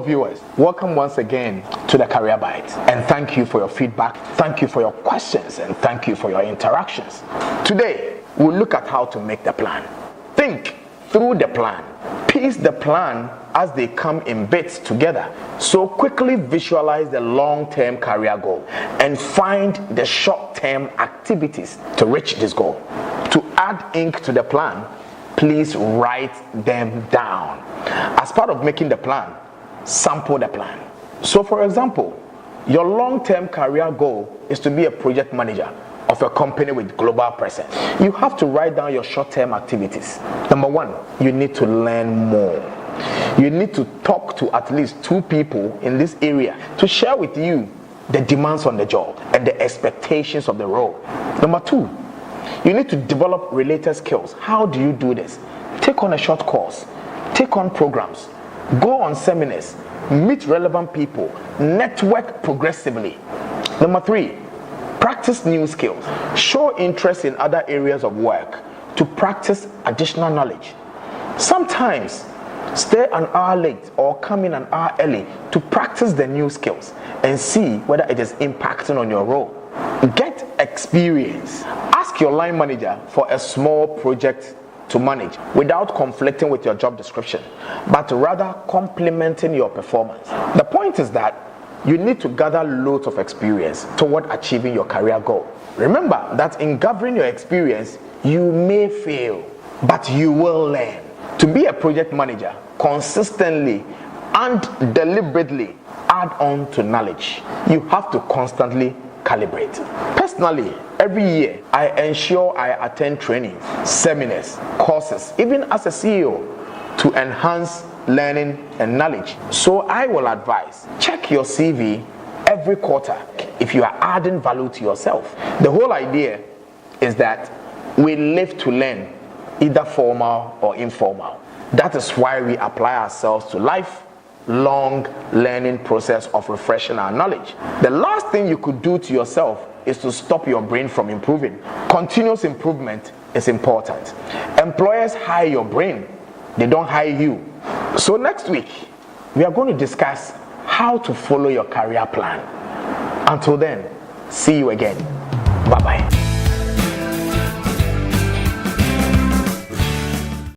viewers, welcome once again to the Career Bite, and thank you for your feedback, thank you for your questions, and thank you for your interactions. Today, we'll look at how to make the plan. Think through the plan. Piece the plan as they come in bits together. So quickly visualize the long-term career goal and find the short-term activities to reach this goal. To add ink to the plan, please write them down. As part of making the plan, sample the plan. So for example, your long-term career goal is to be a project manager of a company with global presence. You have to write down your short-term activities. Number one, you need to learn more. You need to talk to at least 2 people in this area to share with you the demands on the job and the expectations of the role. Number 2, you need to develop related skills. How do you do this? Take on a short course, take on programs, go on seminars, meet relevant people, network progressively. Number 3, practice new skills. Show interest in other areas of work to practice additional knowledge. Sometimes stay an hour late or come in an hour early to practice the new skills and see whether it is impacting on your role. Get experience. Ask your line manager for a small project to manage without conflicting with your job description, but rather complementing your performance. The point is that you need to gather loads of experience toward achieving your career goal. Remember that in gathering your experience, you may fail, but you will learn. To be a project manager, consistently and deliberately add on to knowledge. You have to constantly calibrate. Personally, every year, I ensure I attend trainings, seminars, courses, even as a CEO, to enhance learning and knowledge. So I will advise, check your CV every quarter if you are adding value to yourself. The whole idea is that we live to learn, either formal or informal. That is why we apply ourselves to lifelong learning process of refreshing our knowledge. The last thing you could do to yourself is to stop your brain from improving. Continuous improvement is important. Employers hire your brain, they don't hire you. So next week, we are going to discuss how to follow your career plan. Until then, see you again.